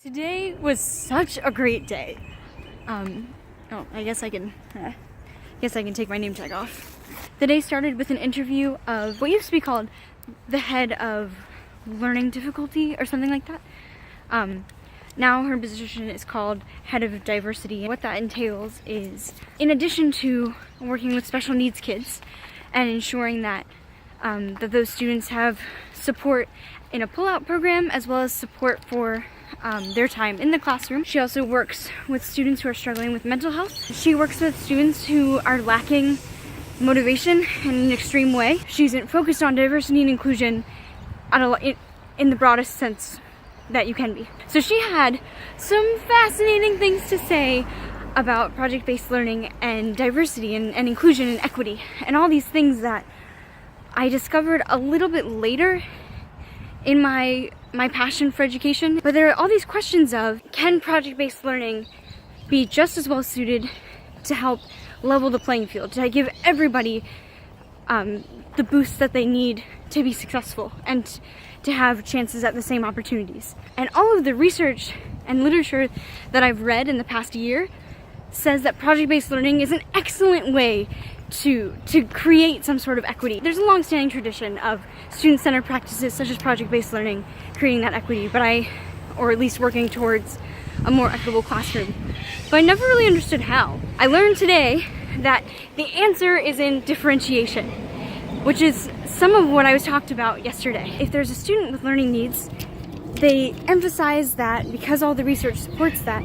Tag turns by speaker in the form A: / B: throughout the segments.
A: Today was such a great day. I guess I can take my name tag off. The day started with an interview of what used to be called the head of learning difficulty or something like that. Now her position is called head of diversity. What that entails is, in addition to working with special needs kids and ensuring that that those students have support in a pull-out program as well as support for their time in the classroom. She also works with students who are struggling with mental health. She works with students who are lacking motivation in an extreme way. She's focused on diversity and inclusion in the broadest sense that you can be. So she had some fascinating things to say about project-based learning and diversity and inclusion and equity and all these things that I discovered a little bit later in my passion for education. But there are all these questions of, can project-based learning be just as well suited to help level the playing field, to give everybody the boost that they need to be successful and to have chances at the same opportunities. And all of the research and literature that I've read in the past year says that project-based learning is an excellent way to create some sort of equity. There's a long-standing tradition of student-centered practices such as project-based learning creating that equity, or at least working towards a more equitable classroom. But I never really understood how. I learned today that the answer is in differentiation, which is some of what I was talked about yesterday. If there's a student with learning needs, they emphasize that because all the research supports that,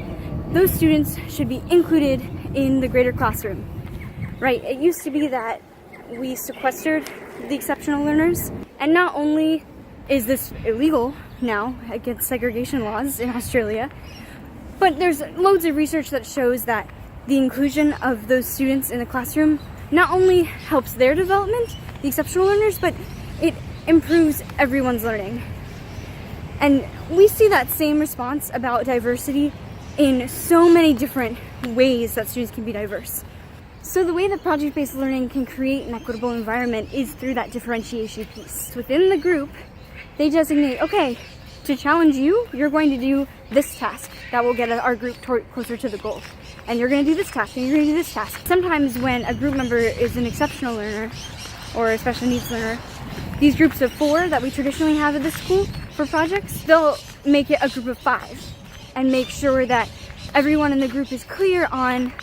A: those students should be included in the greater classroom. Right, it used to be that we sequestered the exceptional learners, and not only is this illegal now against segregation laws in Australia, but there's loads of research that shows that the inclusion of those students in the classroom not only helps their development, the exceptional learners, but it improves everyone's learning. And we see that same response about diversity in so many different ways that students can be diverse. So the way that project-based learning can create an equitable environment is through that differentiation piece. Within the group, they designate, okay, to challenge you, you're going to do this task that will get our group closer to the goal. And you're going to do this task, and you're going to do this task. Sometimes when a group member is an exceptional learner or a special needs learner, these groups of 4 that we traditionally have at this school for projects, they'll make it a group of 5 and make sure that everyone in the group is clear on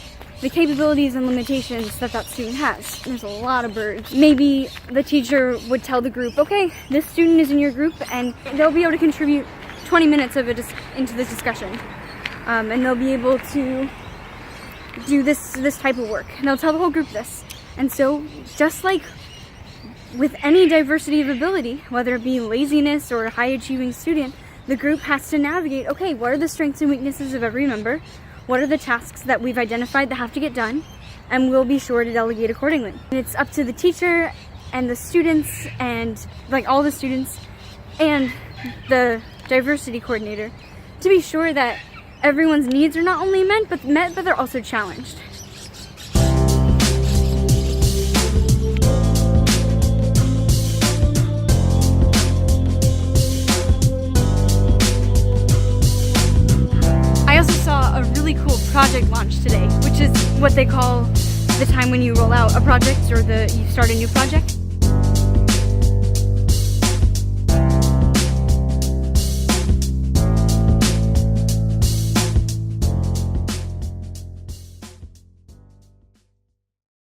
A: the capabilities and limitations that student has. There's a lot of birds. Maybe the teacher would tell the group, okay, this student is in your group and they'll be able to contribute 20 minutes of it into this discussion. And they'll be able to do this type of work. And they'll tell the whole group this. And so, just like with any diversity of ability, whether it be laziness or a high-achieving student, the group has to navigate, okay, what are the strengths and weaknesses of every member? What are the tasks that we've identified that have to get done? And we'll be sure to delegate accordingly. And it's up to the teacher and the students and all the students and the diversity coordinator to be sure that everyone's needs are not only met, but they're also challenged. A really cool project launch today, which is what they call the time when you roll out a project or you start a new project.